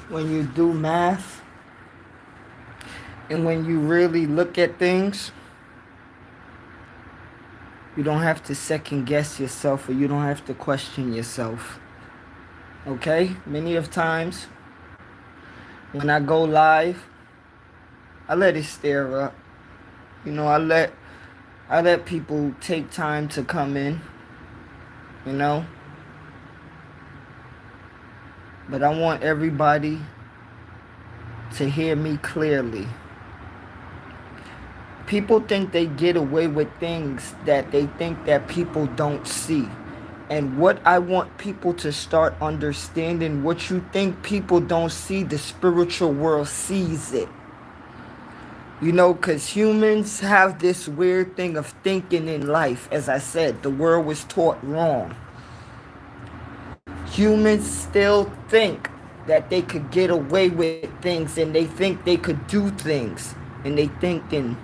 when you do math and when you really look at things, you don't have to second guess yourself or you don't have to question yourself. Okay? Many of times when I go live, I let it stir up. I let people take time to come in, you know? But I want everybody to hear me clearly. People think they get away with things that they think that people don't see. And what I want people to start understanding, what you think people don't see, the spiritual world sees it. Because humans have this weird thing of thinking in life. As I said, the world was taught wrong. Humans still think that they could get away with things and they think they could do things. And they thinking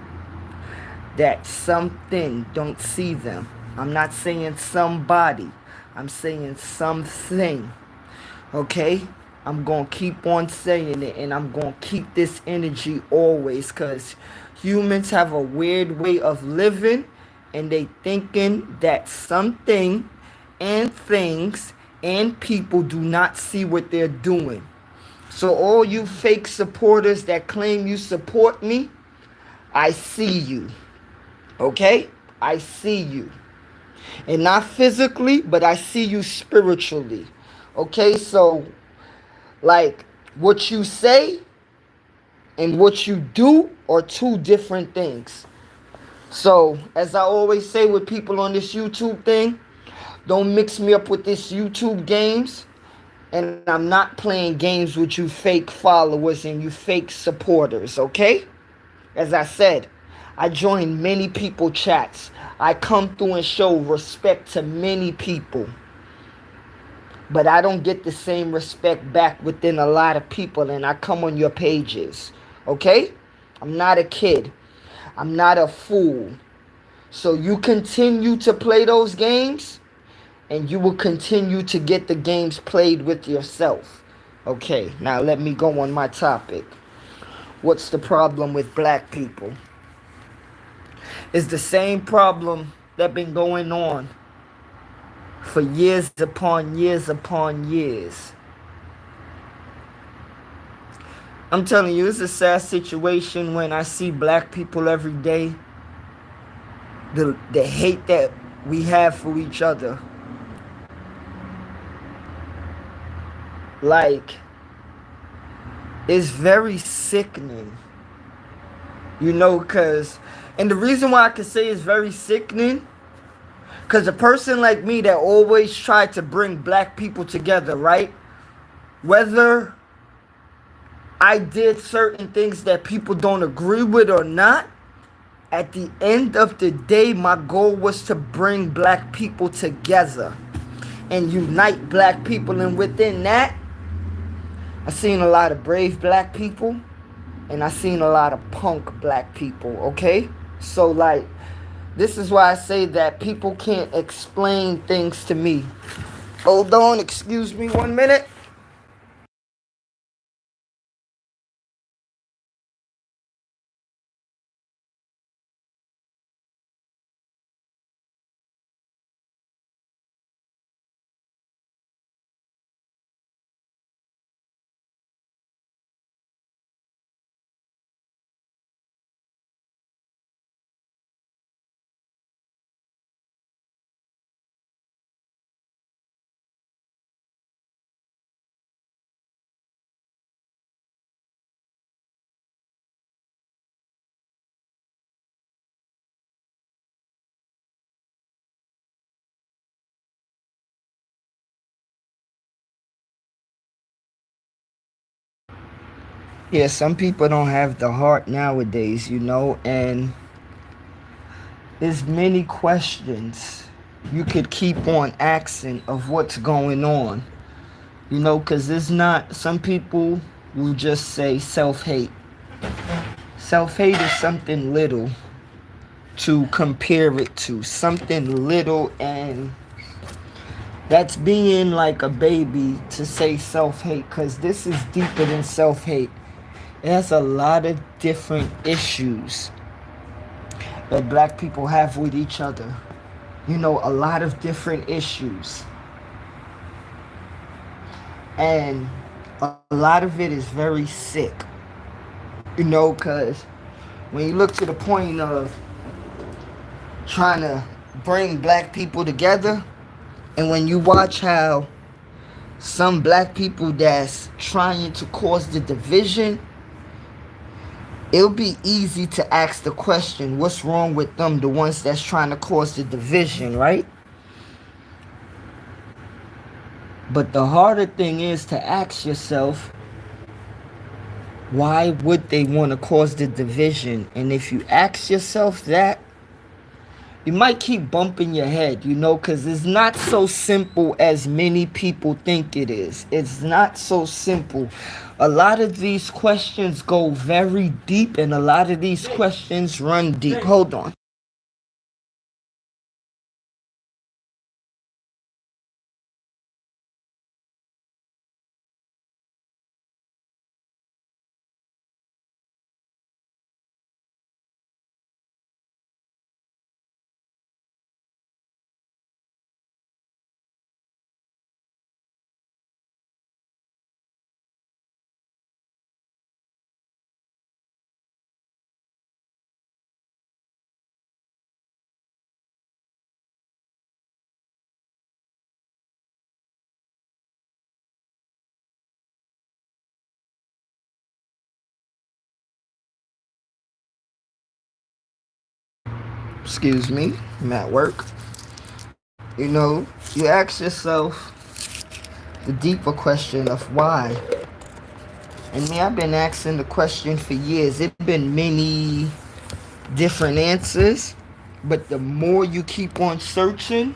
that something don't see them. I'm not saying somebody. I'm saying something. Okay? I'm going to keep on saying it, and I'm going to keep this energy always, because humans have a weird way of living, and they thinking that something and things and people do not see what they're doing. So all you fake supporters that claim you support me, I see you. Okay? I see you. And not physically, but I see you spiritually. Okay? So, like, what you say and what you do are two different things. So, as I always say with people on this YouTube thing, don't mix me up with this YouTube games. And I'm not playing games with you fake followers and you fake supporters, okay? As I said, I join many people chats. I come through and show respect to many people. But I don't get the same respect back within a lot of people, and I come on your pages. Okay? I'm not a kid. I'm not a fool. So you continue to play those games, and you will continue to get the games played with yourself. Okay, now let me go on my topic. What's the problem with black people? It's the same problem that been going on for years upon years upon years. I'm telling you, it's a sad situation when I see black people every day. The hate that we have for each other. Like, it's very sickening. And the reason why I can say it's very sickening, because a person like me that always tried to bring black people together, right? Whether I did certain things that people don't agree with or not, at the end of the day, my goal was to bring black people together and unite black people. And within that, I seen a lot of brave black people and I seen a lot of punk black people, okay? So, like, this is why I say that people can't explain things to me. Hold on, excuse me 1 minute. Yeah, some people don't have the heart nowadays, and there's many questions you could keep on asking of what's going on, because it's not, some people will just say self-hate. Self-hate is something little to compare it to, something little, and That's being like a baby to say self-hate, because this is deeper than self-hate. It has a lot of different issues that black people have with each other. You know, a lot of different issues. And a lot of it is very sick. You know, because when you look to the point of trying to bring black people together, and when you watch how some black people that's trying to cause the division, it'll be easy to ask the question, what's wrong with them, the ones that's trying to cause the division, right? But the harder thing is to ask yourself, why would they want to cause the division? And if you ask yourself that, you might keep bumping your head, you know, because it's not so simple as many people think it is. It's not so simple. A lot of these questions go very deep, and a lot of these questions run deep. Hold on. Excuse me, I'm at work. You know, you ask yourself the deeper question of why. And me, I've been asking the question for years. It's been many different answers, but the more you keep on searching,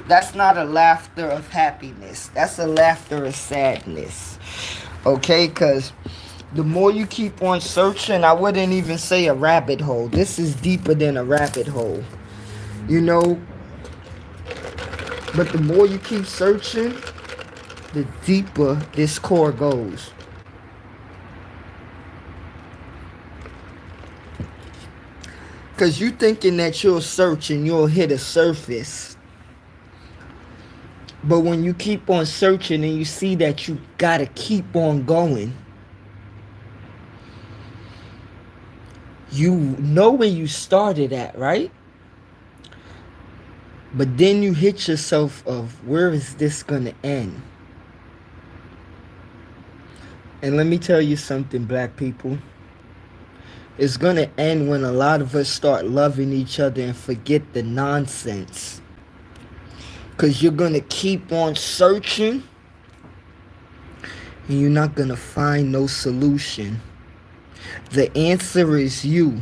that's not a laughter of happiness. That's a laughter of sadness. Okay? Because the more you keep on searching, I wouldn't even say a rabbit hole. This is deeper than a rabbit hole. You know? But the more you keep searching, the deeper this core goes. Because you thinking that you'll search and you'll hit a surface. But when you keep on searching and you see that you gotta keep on going, you know where you started at, right? But then you hit yourself of, where is this gonna end? And let me tell you something, black people. It's gonna end when a lot of us start loving each other and forget the nonsense. Because you're gonna keep on searching and you're not gonna find no solution. The answer is you.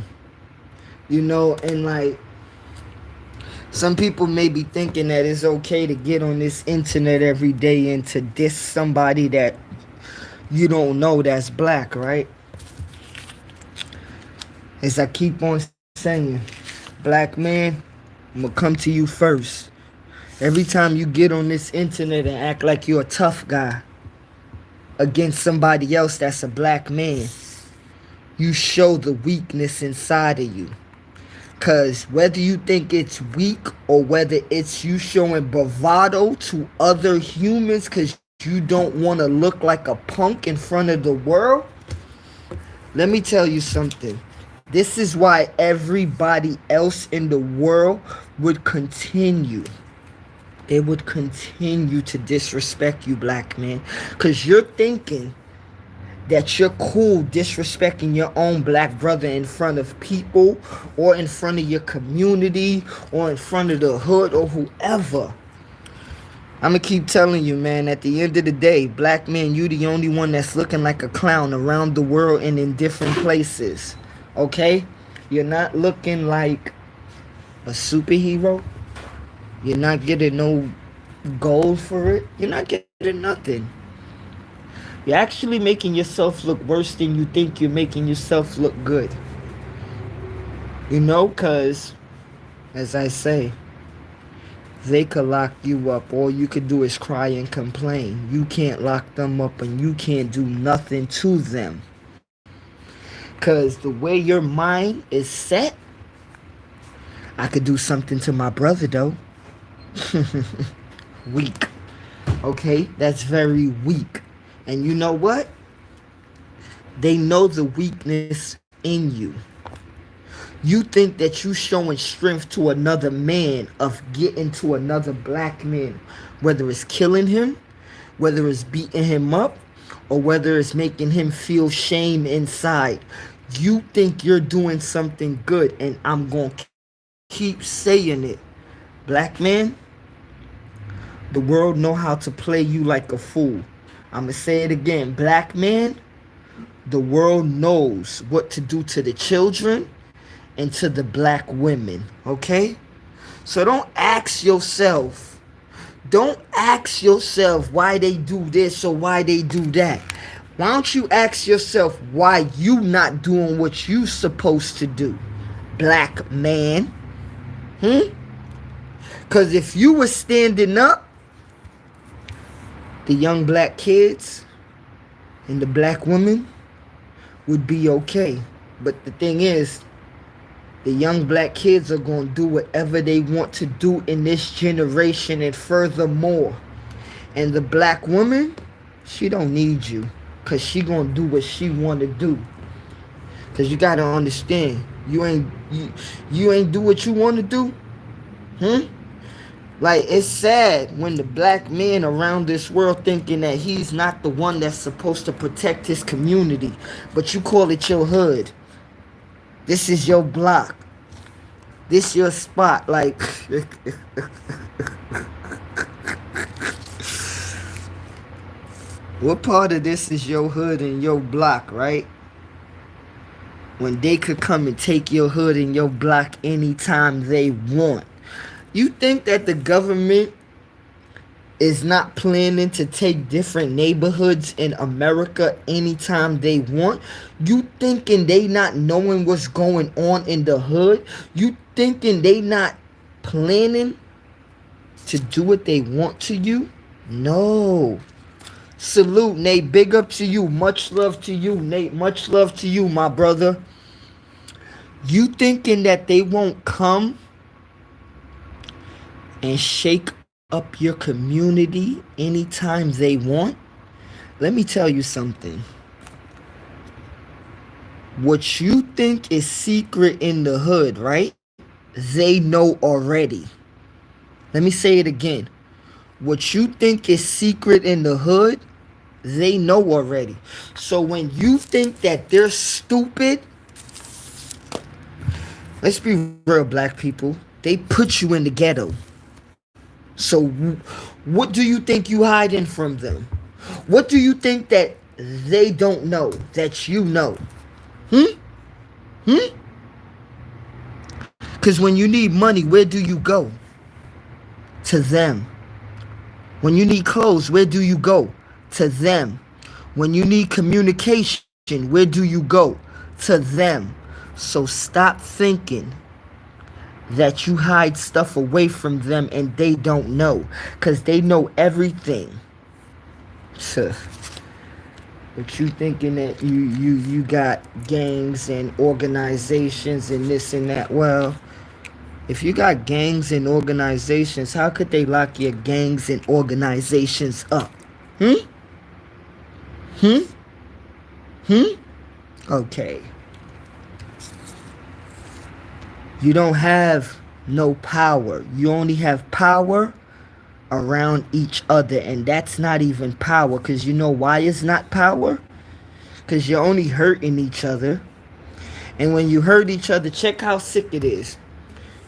You know, and like, some people may be thinking that it's okay to get on this internet every day and to diss somebody that you don't know that's black, right? As I keep on saying, black man, I'm gonna come to you first. Every time you get on this internet and act like you're a tough guy against somebody else that's a black man, you show the weakness inside of you. Because whether you think it's weak or whether it's you showing bravado to other humans because you don't want to look like a punk in front of the world, let me tell you something. This is why everybody else in the world would continue. They would continue to disrespect you, black man. Because you're thinking that you're cool disrespecting your own black brother in front of people or in front of your community or in front of the hood or whoever. I'm gonna keep telling you, man, at the end of the day, black man, you the only one that's looking like a clown around the world and in different places. Okay? You're not looking like a superhero. You're not getting no gold for it. You're not getting nothing. You're actually making yourself look worse than you think you're making yourself look good. You know, because, as I say, they could lock you up. All you could do is cry and complain. You can't lock them up and you can't do nothing to them. Because the way your mind is set, I could do something to my brother, though. Weak. Okay? That's very weak. And you know what? They know the weakness in you. You think that you showing strength to another man of getting to another black man, whether it's killing him, whether it's beating him up, or whether it's making him feel shame inside. You think you're doing something good, and I'm going to keep saying it. Black man, the world know how to play you like a fool. I'm going to say it again. Black man, the world knows what to do to the children and to the black women, okay? So don't ask yourself why they do this or why they do that. Why don't you ask yourself why you not doing what you supposed to do, black man? Because if you were standing up, the young black kids and the black women would be okay. But the thing is, the young black kids are going to do whatever they want to do in this generation, and furthermore. And the black woman, she don't need you, because she going to do what she want to do. Because you got to understand, you ain't do what you want to do. Like, it's sad when the black man around this world thinking that he's not the one that's supposed to protect his community, but you call it your hood. This is your block. This your spot. Like, what part of this is your hood and your block, right? When they could come and take your hood and your block anytime they want. You think that the government is not planning to take different neighborhoods in America anytime they want? You thinking they not knowing what's going on in the hood? You thinking they not planning to do what they want to you? No. Salute, Nate. Big up to you. Much love to you, Nate. Much love to you, my brother. You thinking that they won't come and shake up your community anytime they want? Let me tell you something. What you think is secret in the hood, right? They know already. Let me say it again. What you think is secret in the hood, they know already. So when you think that they're stupid, let's be real, black people. They put you in the ghetto. So what do you think you hiding from them? What do you think that they don't know that you know? Because when you need money, where do you go? To them. When you need clothes, where do you go? To them. When you need communication, where do you go? To them. So stop thinking that you hide stuff away from them and they don't know, because they know everything. But you thinking that you got gangs and organizations and this and that. Well, if you got gangs and organizations, how could they lock your gangs and organizations up? Okay. You don't have no power. You only have power around each other. And that's not even power. Because you know why it's not power? Because you're only hurting each other. And when you hurt each other, check how sick it is.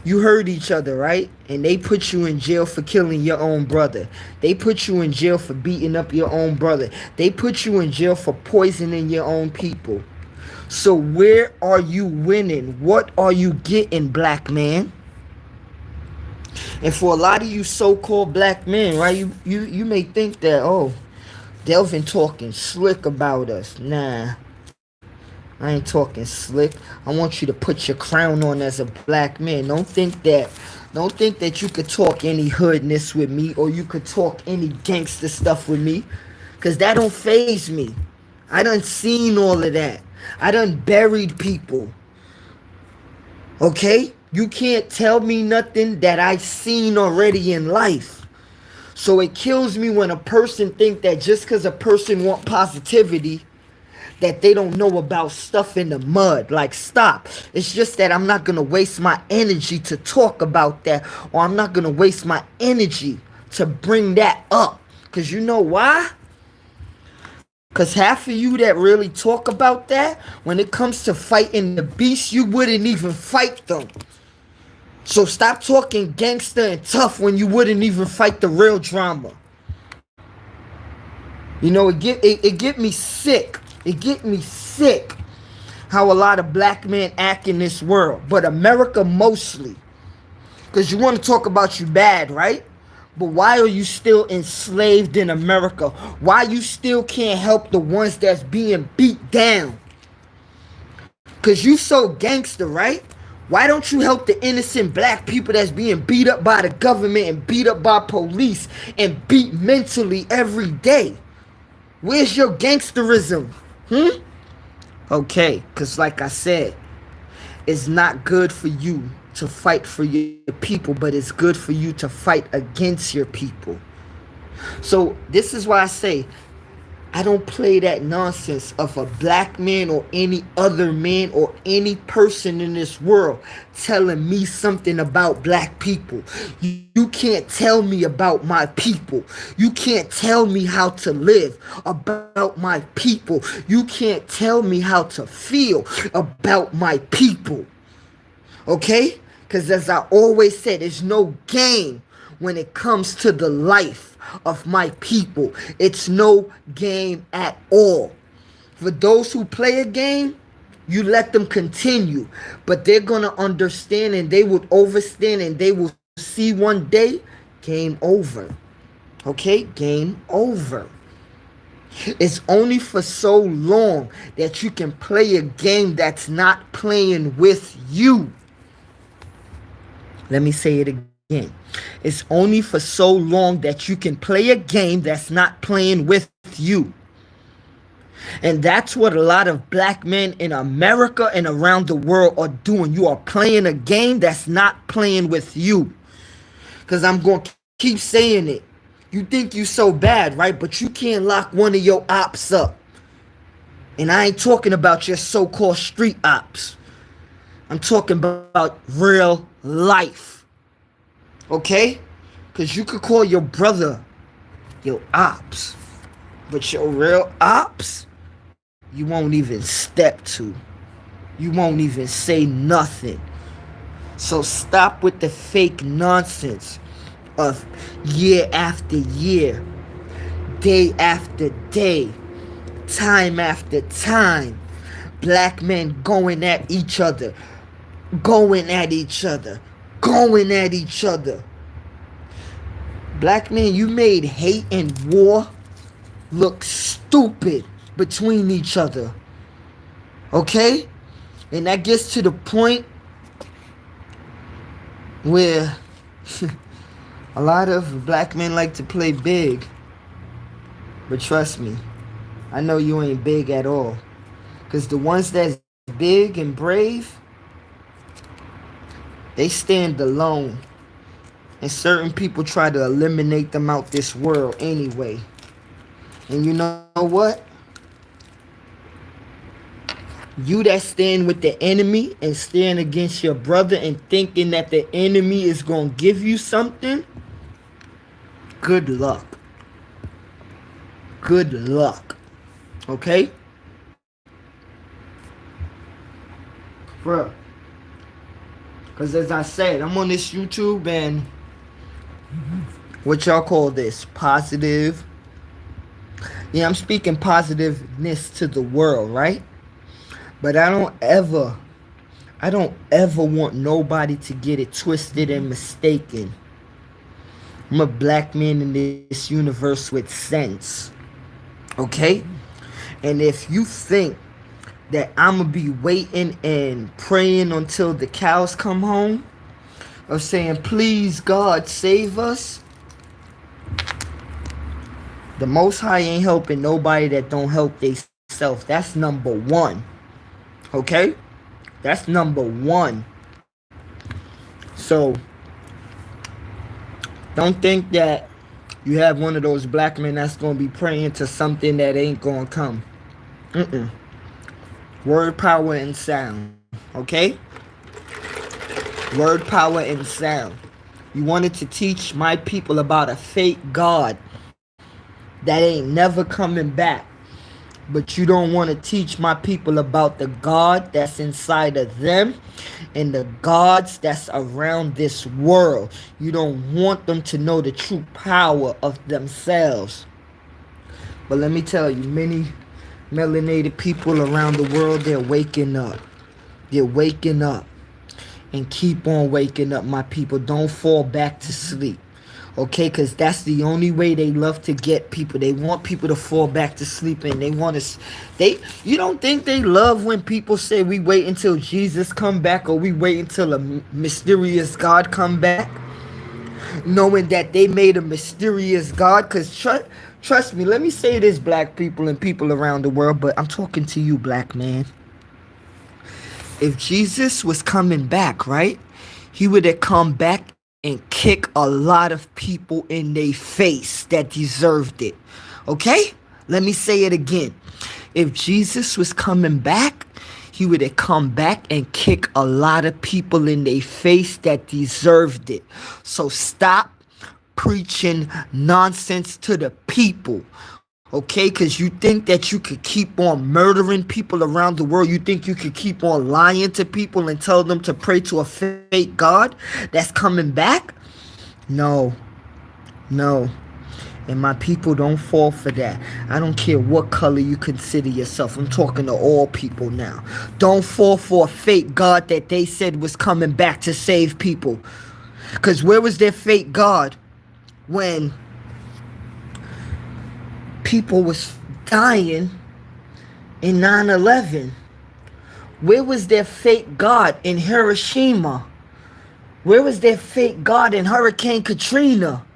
You hurt each other, right? And they put you in jail for killing your own brother. They put you in jail for beating up your own brother. They put you in jail for poisoning your own people. So where are you winning? What are you getting, black man? And for a lot of you so-called black men, right, you may think that, oh, Delvin talking slick about us. Nah. I ain't talking slick. I want you to put your crown on as a black man. Don't think that you could talk any hoodness with me or you could talk any gangster stuff with me. Cause that don't faze me. I done seen all of that. I done buried people. Okay? You can't tell me nothing that I've seen already in life. So it kills me when a person think that just because a person want positivity, that they don't know about stuff in the mud. Like, stop. It's just that I'm not going to waste my energy to talk about that, or I'm not going to waste my energy to bring that up. Because you know why? Because half of you that really talk about that, when it comes to fighting the beast, you wouldn't even fight them. So stop talking gangster and tough when you wouldn't even fight the real drama. You know, it get me sick. It get me sick how a lot of black men act in this world, but America mostly. Because you want to talk about you bad, right? But why are you still enslaved in America? Why you still can't help the ones that's being beat down? Because you so gangster, right? Why don't you help the innocent black people that's being beat up by the government and beat up by police and beat mentally every day? Where's your gangsterism? Okay, because like I said, it's not good for you to fight for your people, but it's good for you to fight against your people. So this is why I say I don't play that nonsense of a black man or any other man or any person in this world telling me something about black people. You can't tell me about my people. You can't tell me how to live about my people. You can't tell me how to feel about my people. Okay? Because as I always said, there's no game when it comes to the life of my people. It's no game at all. For those who play a game, you let them continue, but they're gonna understand and they would overstand and they will see one day, game over. Okay, game over. It's only for so long that you can play a game that's not playing with you. Let me say it again. It's only for so long that you can play a game that's not playing with you. And that's what a lot of black men in America and around the world are doing. You are playing a game that's not playing with you. Because I'm going to keep saying it. You think you so bad, right? But you can't lock one of your ops up. And I ain't talking about your so-called street ops. I'm talking about real life. Okay? Because you could call your brother your ops. But your real ops, you won't even step to. You won't even say nothing. So stop with the fake nonsense of year after year, day after day, time after time, black men going at each other, going at each other, going at each other. Black men, you made hate and war look stupid between each other. Okay? And that gets to the point where a lot of black men like to play big. But trust me, I know you ain't big at all. Because the ones that's big and brave, they stand alone. And certain people try to eliminate them out this world anyway. And you know what? You that stand with the enemy and stand against your brother and thinking that the enemy is going to give you something, good luck. Good luck. Okay? Bruh. Because as I said, I'm on this YouTube and what y'all call this? Positive. Yeah, I'm speaking positiveness to the world, right? But I don't ever want nobody to get it twisted and mistaken. I'm a black man in this universe with sense. Okay? And if you think that I'm going to be waiting and praying until the cows come home, of saying, please, God, save us, the Most High ain't helping nobody that don't help theyself. That's number one. Okay? That's number one. So, don't think that you have one of those black men that's going to be praying to something that ain't going to come. Word, power, and sound. Okay? Word, power, and sound. You wanted to teach my people about a fake God that ain't never coming back. But you don't want to teach my people about the God that's inside of them and the gods that's around this world. You don't want them to know the true power of themselves. But let me tell you, many melanated people around the world, they're waking up. They're waking up. And keep on waking up, my people. Don't fall back to sleep. Okay, because that's the only way they love to get people. They want people to fall back to sleep, and they want to. You don't think they love when people say we wait until Jesus come back, or we wait until a mysterious God come back, knowing that they made a mysterious God? Because trust me, let me say this, black people and people around the world, but I'm talking to you, black man. If Jesus was coming back, right, he would have come back and kick a lot of people in their face that deserved it. Okay? Let me say it again. If Jesus was coming back, he would have come back and kick a lot of people in their face that deserved it. So stop preaching nonsense to the people. Okay, because you think that you could keep on murdering people around the world. You think you could keep on lying to people and tell them to pray to a fake God that's coming back? No. And my people, don't fall for that. I don't care what color you consider yourself. I'm talking to all people now. Don't fall for a fake God that they said was coming back to save people. Because where was their fake God when people was dying in 9/11? Where was their fake God in Hiroshima? Where was their fake God in Hurricane Katrina?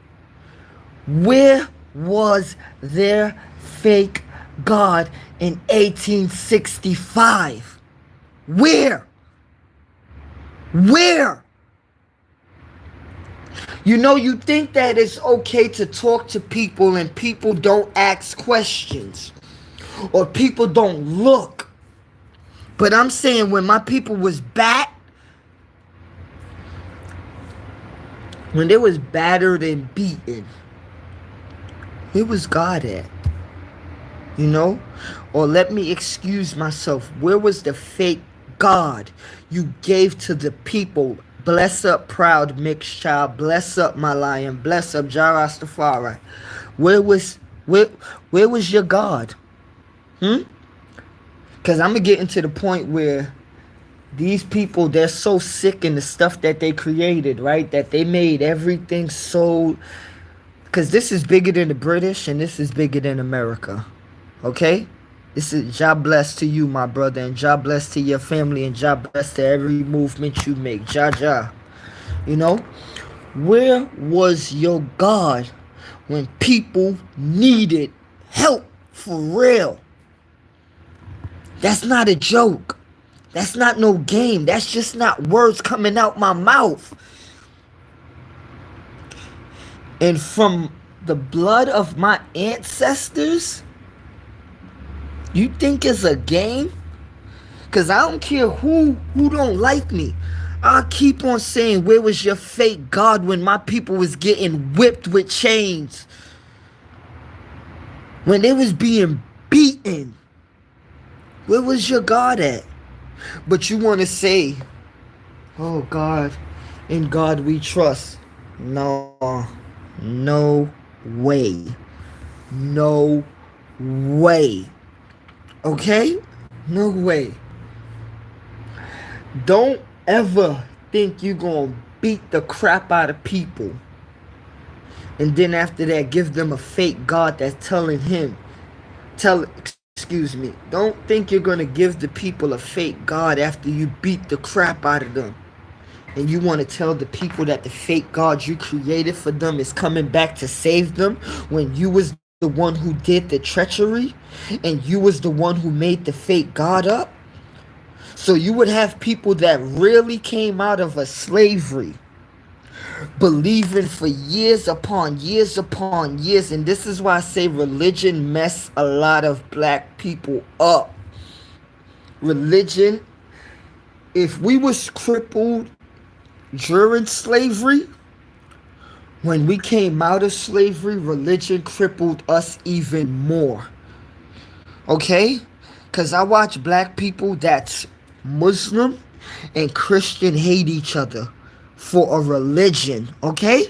Where was their fake God in 1865? Where? You know, you think that it's okay to talk to people and people don't ask questions or people don't look. But I'm saying when my people was when they was battered and beaten, where was God at? You know? Or let me excuse myself. Where was the fake God you gave to the people? Bless up, proud mixed child. Bless up, my lion. Bless up, Jah Rastafari. Where was your God? Because I'm going to get into the point where these people, they're so sick in the stuff that they created, right? That they made everything so... Because this is bigger than the British and this is bigger than America. Okay? This is Jah bless to you, my brother, and Jah bless to your family, and Jah bless to every movement you make. Jah. You know? Where was your God when people needed help for real? That's not a joke. That's not no game. That's just not words coming out my mouth. And from the blood of my ancestors, you think it's a game? Because I don't care who don't like me. I'll keep on saying, where was your fake God when my people was getting whipped with chains? When they was being beaten? Where was your God at? But you want to say, oh God, in God we trust. No way. No way. Okay? No way. Don't ever think you're going to beat the crap out of people. And then after that, give them a fake God that's telling excuse me, don't think you're going to give the people a fake God after you beat the crap out of them. And you want to tell the people that the fake God you created for them is coming back to save them when you was the one who did the treachery and you was the one who made the fake God up? So you would have people that really came out of a slavery believing for years upon years upon years. And this is why I say religion mess a lot of black people up. Religion, if we was crippled during slavery, when we came out of slavery, religion crippled us even more. Okay? Because I watch black people that's Muslim and Christian hate each other for a religion. Okay?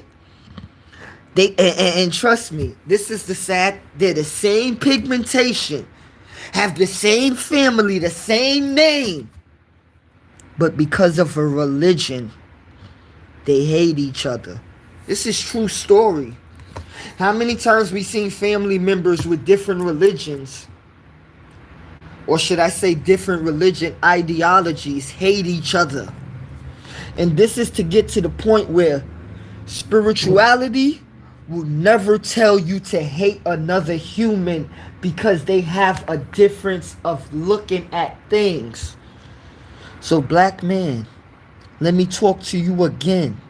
And trust me, this is the sad, they're the same pigmentation, have the same family, the same name, but because of a religion, they hate each other. This is true story. How many times we seen family members with different religions, or should I say different religion ideologies, hate each other? And this is to get to the point where spirituality will never tell you to hate another human because they have a difference of looking at things. So black man, let me talk to you again.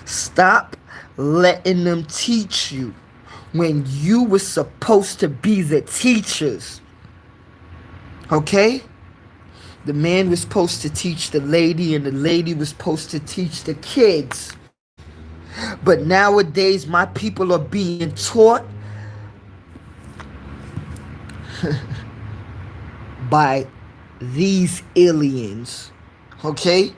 Stop letting them teach you when you were supposed to be the teachers. Okay? The man was supposed to teach the lady and the lady was supposed to teach the kids. But nowadays my people are being taught by these aliens. Okay?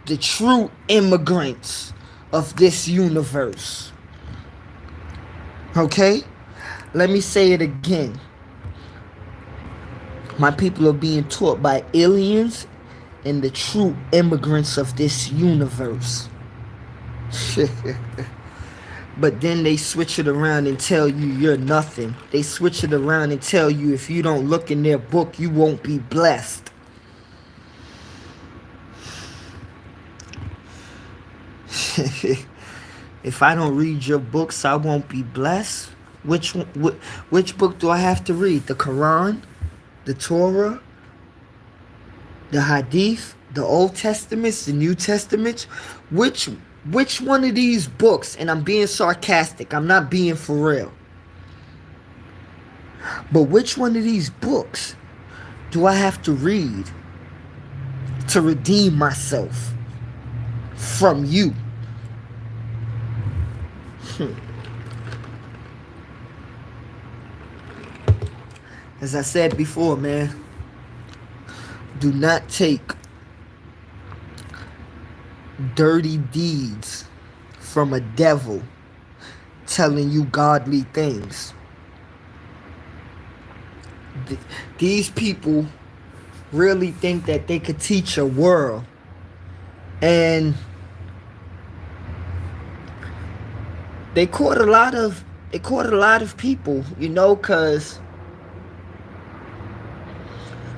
The true immigrants of this universe. Okay? Let me say it again. My people are being taught by aliens and the true immigrants of this universe. But then they switch it around and tell you you're nothing. They switch it around and tell you if you don't look in their book, you won't be blessed. If I don't read your books, I won't be blessed. Which book do I have to read? The Quran, the Torah, the Hadith, the Old Testaments, the New Testaments? Which one of these books, and I'm being sarcastic, I'm not being for real, but which one of these books do I have to read to redeem myself from you? As I said before, man, do not take dirty deeds from a devil telling you godly things. These people really think that they could teach a world, and they caught a lot of people, you know, cause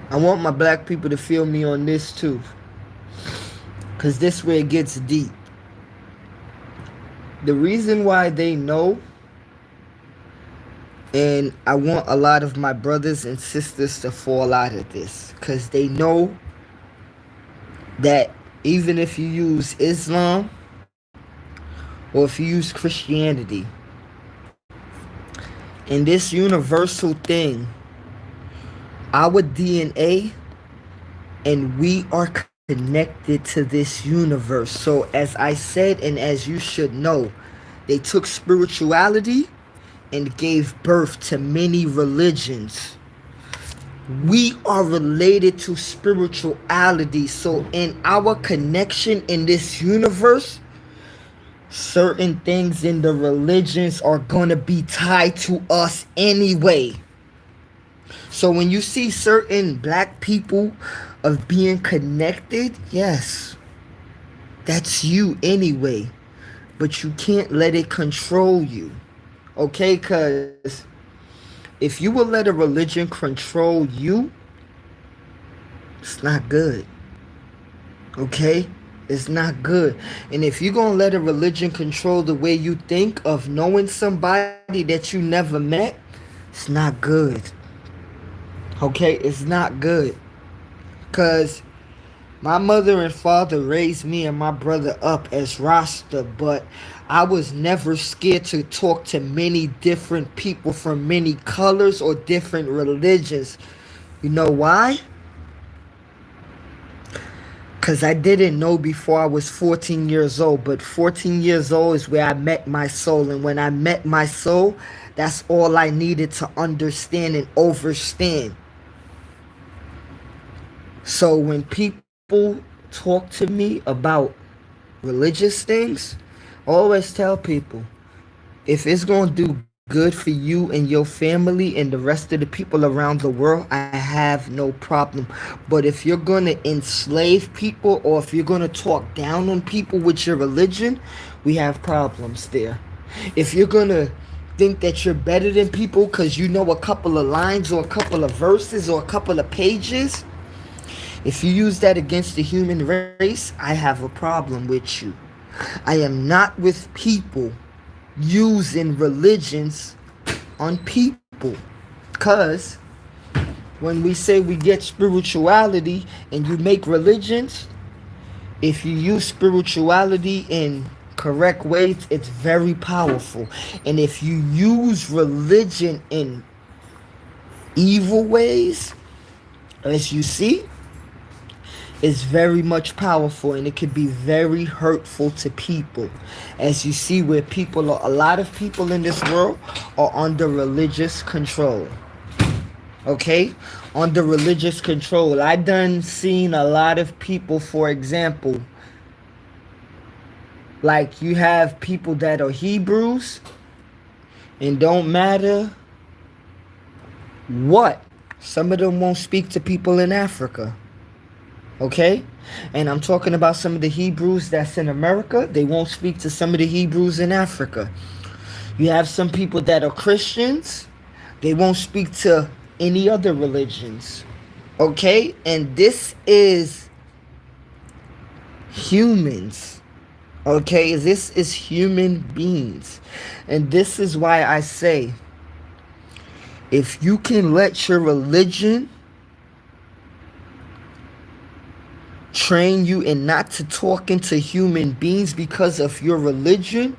I want my black people to feel me on this too. Cause this where it gets deep. The reason why they know, and I want a lot of my brothers and sisters to fall out of this, cause they know that even if you use Islam or if you use Christianity, in this universal thing, our DNA and we are connected to this universe. So as I said, and as you should know, they took spirituality and gave birth to many religions. We are related to spirituality. So in our connection in this universe, certain things in the religions are going to be tied to us anyway. So when you see certain black people of being connected, yes, that's you anyway. But you can't let it control you. Okay? Because If you will let a religion control you, it's not good. Okay? It's not good. And if you're going to let a religion control the way you think of knowing somebody that you never met, it's not good. Okay? It's not good. Because my mother and father raised me and my brother up as Rasta, but I was never scared to talk to many different people from many colors or different religions. You know why? Because I didn't know before I was 14 years old, but 14 years old is where I met my soul. And when I met my soul, that's all I needed to understand and overstand. So when people talk to me about religious things, I always tell people, if it's going to do good for you and your family and the rest of the people around the world, I have no problem. But if you're going to enslave people or if you're going to talk down on people with your religion, we have problems there. If you're going to think that you're better than people because you know a couple of lines or a couple of verses or a couple of pages, if you use that against the human race, I have a problem with you. I am not with people using religions on people. Because when we say we get spirituality and you make religions, if you use spirituality in correct ways, it's very powerful. And if you use religion in evil ways, as you see, is very much powerful, and it can be very hurtful to people. As you see, where people are, a lot of people in this world are under religious control. Okay? Under religious control. I done seen a lot of people, for example, like you have people that are Hebrews, and don't matter what, some of them won't speak to people in Africa. Okay? And I'm talking about some of the Hebrews that's in America. They won't speak to some of the Hebrews in Africa. You have some people that are Christians. They won't speak to any other religions. Okay? And this is humans. Okay? This is human beings. And this is why I say, if you can let your religion train you and not to talking to human beings because of your religion,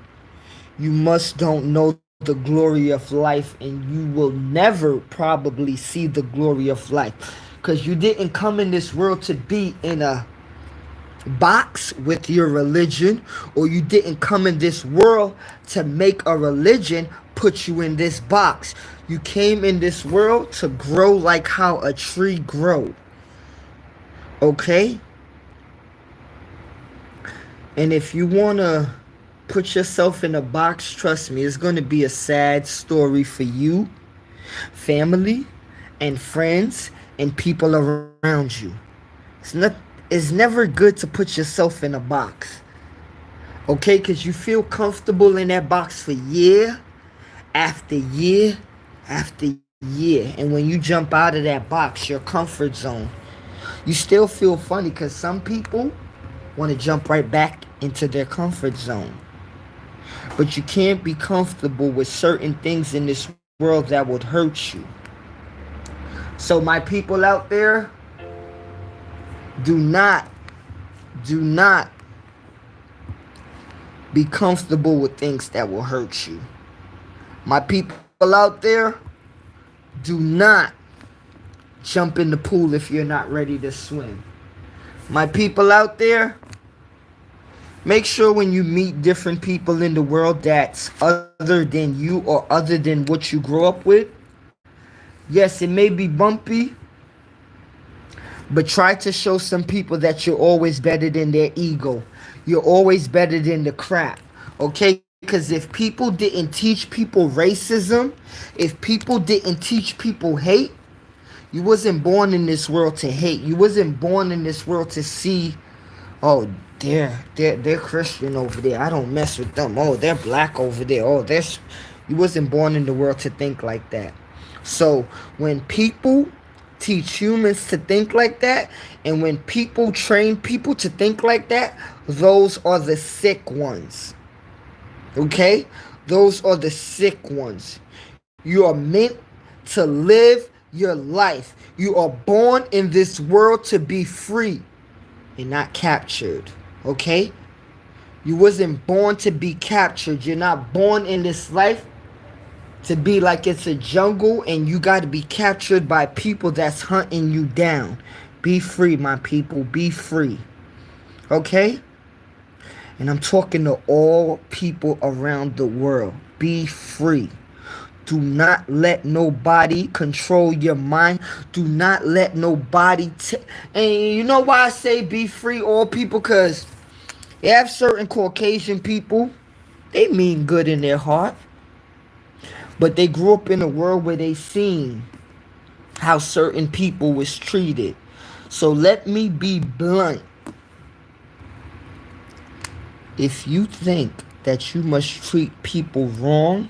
you must don't know the glory of life, and you will never probably see the glory of life, because you didn't come in this world to be in a box with your religion, or you didn't come in this world to make a religion put you in this box. You came in this world to grow like how a tree grows. Okay? And if you want to put yourself in a box, trust me, it's going to be a sad story for you, family, and friends, and people around you. It's never good to put yourself in a box. Okay? Because you feel comfortable in that box for year after year after year. And when you jump out of that box, your comfort zone, you still feel funny, because some people want to jump right back into their comfort zone. But you can't be comfortable with certain things in this world that would hurt you. So my people out there, do not be comfortable with things that will hurt you. My people out there, do not jump in the pool if you're not ready to swim. My people out there, make sure when you meet different people in the world that's other than you or other than what you grew up with, yes, it may be bumpy, but try to show some people that you're always better than their ego. You're always better than the crap. Okay? Because if people didn't teach people racism, if people didn't teach people hate, you wasn't born in this world to hate. You wasn't born in this world to see, oh, they're Christian over there, I don't mess with them. Oh, they're black over there. Oh, you wasn't born in the world to think like that. So when people teach humans to think like that, and when people train people to think like that, those are the sick ones. Okay? Those are the sick ones. You are meant to live your life. You are born in this world to be free and not captured. Okay? You wasn't born to be captured. You're not born in this life to be like it's a jungle and you got to be captured by people that's hunting you down. Be free, my people. Be free. Okay? And I'm talking to all people around the world. Be free. Do not let nobody control your mind. Do not let nobody and you know why I say be free, all people? Because you have certain Caucasian people, they mean good in their heart. But they grew up in a world where they seen how certain people was treated. So let me be blunt. If you think that you must treat people wrong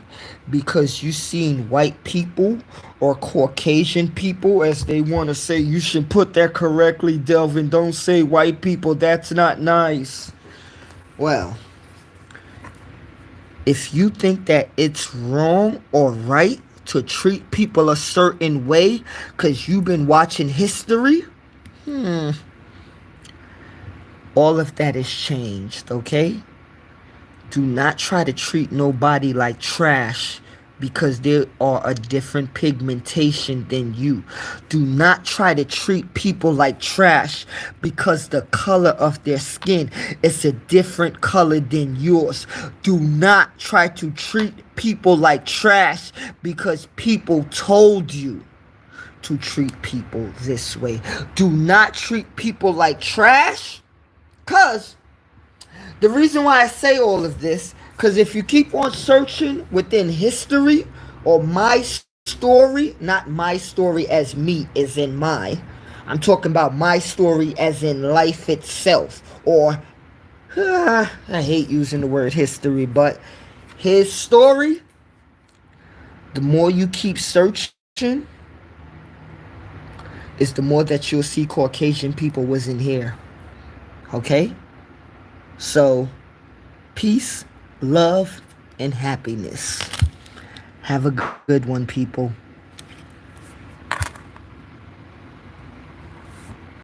because you seen white people or Caucasian people, as they want to say, you should put that correctly, Delvin. Don't say white people. That's not nice. Well, if you think that it's wrong or right to treat people a certain way because you've been watching history, all of that is changed, okay? Do not try to treat nobody like trash because they are a different pigmentation than you. Do not try to treat people like trash because the color of their skin is a different color than yours. Do not try to treat people like trash because people told you to treat people this way. Do not treat people like trash, because the reason why I say all of this, because if you keep on searching within history or my story, not my story as me as in my, I'm talking about my story as in life itself, or I hate using the word history, but his story, the more you keep searching, is the more that you'll see Caucasian people wasn't here. Okay? So, peace, love, and happiness. Have a good one, people.